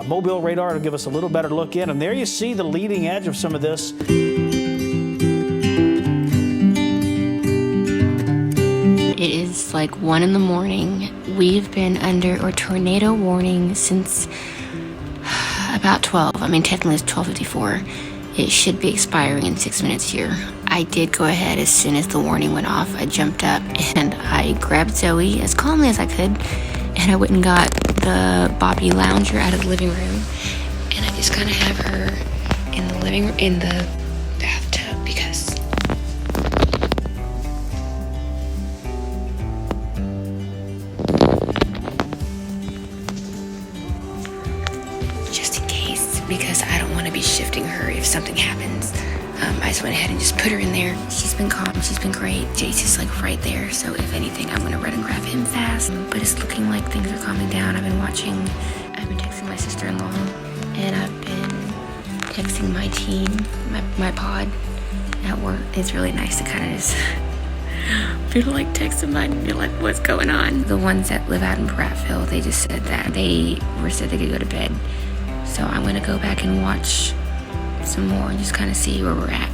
mobile radar to give us a little better look in. And there you see the leading edge of some of this. It is like 1 in the morning. We've been under a tornado warning since about 12. I mean, technically it's 12:54. It should be expiring in 6 minutes here. I did go ahead as soon as the warning went off. I jumped up and I grabbed Zoe as calmly as I could, and I went and got the Bobby lounger out of the living room, and I just kind of have her in the bathtub because just in case, because I don't want to be shifting her if something happens. I just went ahead and just put her in there. She's been calm, she's been great. Jace is like right there, so if anything, I'm gonna run and grab him fast. But it's looking like things are calming down. I've been texting my sister-in-law, and I've been texting my team, my pod at work. It's really nice to kind of just feel like text somebody and be like, what's going on? The ones that live out in Prattville, they just said that they could go to bed. So I'm gonna go back and watch some more and just kind of see where we're at.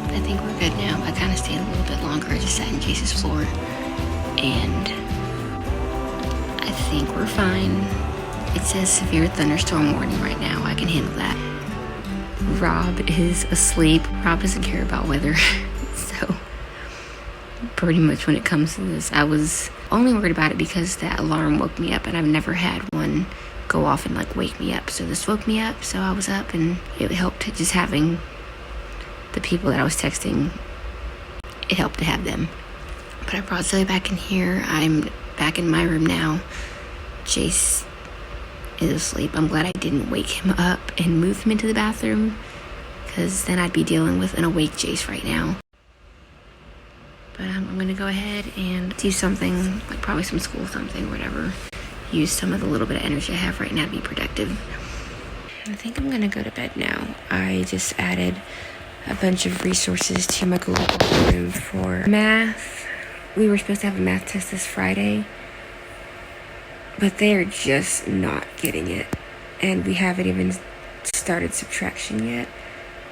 I think we're good now. I kind of stayed a little bit longer. I just sat in Jace's floor, and I think we're fine. It says severe thunderstorm warning right now. I can handle that. Rob is asleep. Rob doesn't care about weather. So pretty much when it comes to this, I was only worried about it because that alarm woke me up, and I've never had one go off and like wake me up. So this woke me up, so I was up, and it helped just having the people that I was texting. It helped to have them. But I brought Zoe back in here. I'm back in my room now. Jace is asleep. I'm glad I didn't wake him up and move him into the bathroom, because then I'd be dealing with an awake Jace right now. But I'm gonna go ahead and do something, like probably some school something, whatever. Use some of the little bit of energy I have right now to be productive. I think I'm gonna go to bed now. I just added a bunch of resources to my Google Classroom for math. We were supposed to have a math test this Friday, but they're just not getting it. And we haven't even started subtraction yet,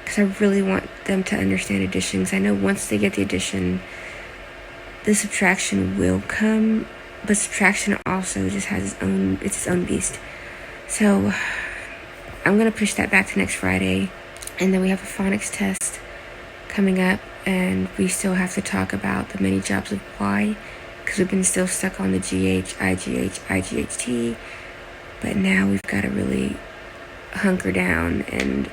because I really want them to understand addition. Because I know once they get the addition, the subtraction will come, but subtraction also just has its own beast. So I'm gonna push that back to next Friday. And then we have a phonics test coming up, and we still have to talk about the many jobs of Y, because we've been still stuck on the GH, IGH, IGHT. But now we've got to really hunker down and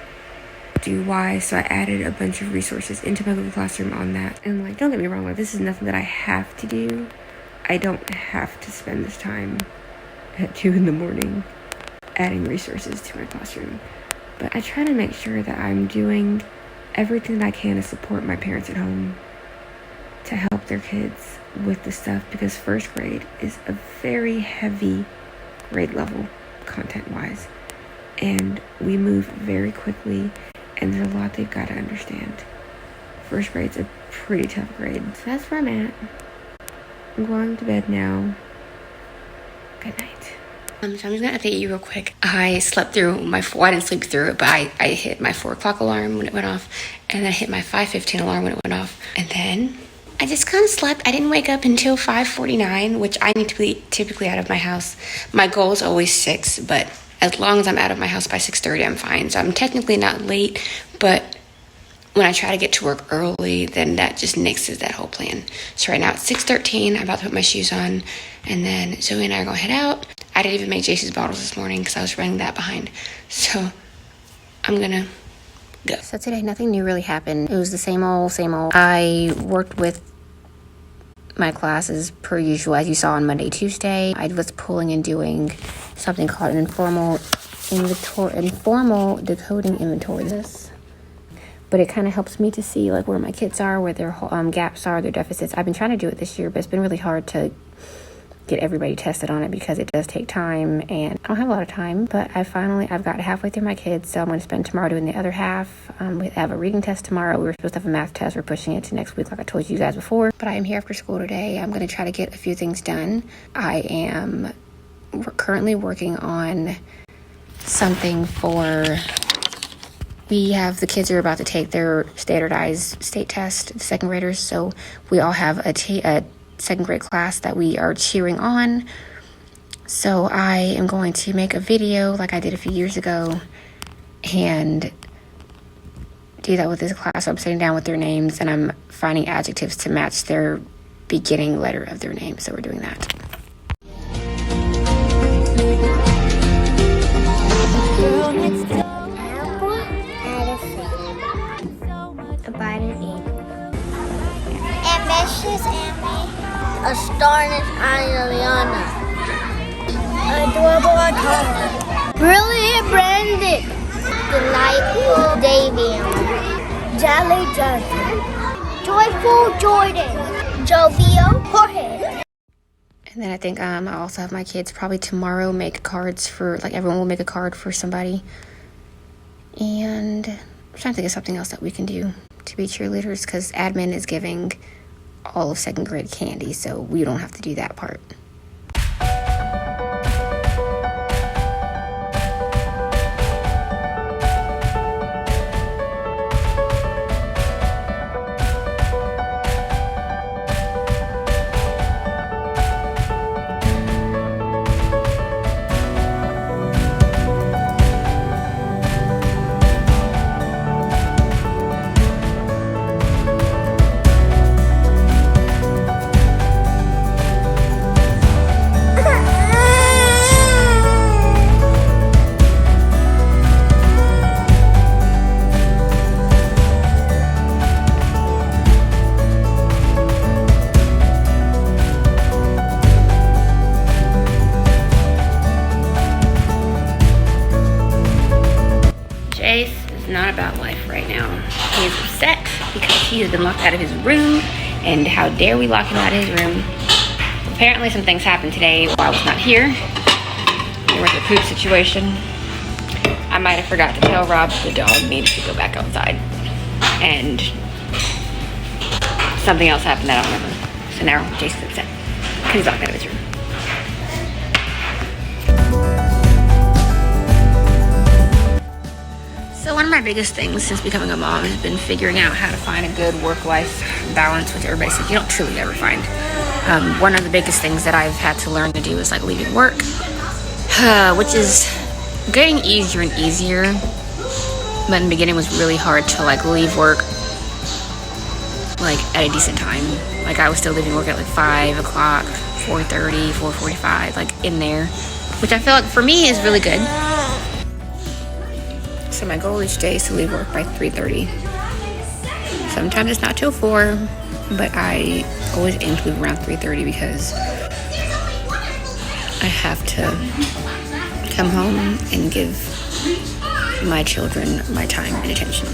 do Y. So I added a bunch of resources into my Google Classroom on that. And like, don't get me wrong, like, this is nothing that I have to do. I don't have to spend this time at 2 in the morning adding resources to my classroom. But I try to make sure that I'm doing everything that I can to support my parents at home, to help their kids with the stuff, because first grade is a very heavy grade level content-wise. And we move very quickly, and there's a lot they've got to understand. First grade's a pretty tough grade. So that's where I'm at. I'm going to bed now. Good night. So I'm just going to update you real quick. I slept through I didn't sleep through it, but I hit my 4 o'clock alarm when it went off, and then I hit my 5:15 alarm when it went off. And then I just kind of slept. I didn't wake up until 5:49, which I need to be typically out of my house. My goal is always 6, but as long as I'm out of my house by 6:30, I'm fine. So I'm technically not late, but when I try to get to work early, then that just nixes that whole plan. So right now it's 6:13. I'm about to put my shoes on, and then Zoe and I are going to head out. I didn't even make Jace's bottles this morning because I was running that behind. So I'm going to go. So today, nothing new really happened. It was the same old, same old. I worked with my classes per usual, as you saw on Monday, Tuesday. I was pulling and doing something called an informal decoding inventory. But it kind of helps me to see like where my kids are, where their gaps are, their deficits. I've been trying to do it this year, but it's been really hard to get everybody tested on it because it does take time, and I don't have a lot of time, but I've got halfway through my kids, so I'm going to spend tomorrow doing the other half. We have a reading test tomorrow. We were supposed to have a math test. We're pushing it to next week like I told you guys before, but I am here after school today. I'm going to try to get a few things done. I am currently working on something for... the kids are about to take their standardized state test, the second graders, so we all have a second grade class that we are cheering on. So I am going to make a video like I did a few years ago and do that with this class. So I'm sitting down with their names and I'm finding adjectives to match their beginning letter of their name. So we're doing that. Girl next door. Apple, elephant. Abiding eagle. Ambitious Amy. Astonished Ayaliana. Adorable Atara. Brilliant Brandon. Delightful Davian. Jolly Justin. Joyful Jordan. Jovial Jorge. And then I think I also have my kids probably tomorrow make cards for, like, everyone will make a card for somebody. And I'm trying to think of something else that we can do to be cheerleaders, because admin is giving all of second grade candy, so we don't have to do that part. Not about life right now. He is upset because he has been locked out of his room, and how dare we lock him out of his room. Apparently some things happened today while I was not here. There was a poop situation. I might have forgot to tell Rob the dog needed to go back outside, and something else happened that I don't remember. So now Jason's upset because he's locked out of his room. So one of my biggest things since becoming a mom has been figuring out how to find a good work-life balance, which everybody says you don't truly ever find. One of the biggest things that I've had to learn to do is like leaving work, which is getting easier and easier. But in the beginning it was really hard to like leave work like at a decent time. Like I was still leaving work at like 5 o'clock, 4:30, 4:45, like in there, which I feel like for me is really good. So my goal each day is to leave work by 3:30. Sometimes it's not till 4, but I always aim to leave around 3:30 because I have to come home and give my children my time and attention.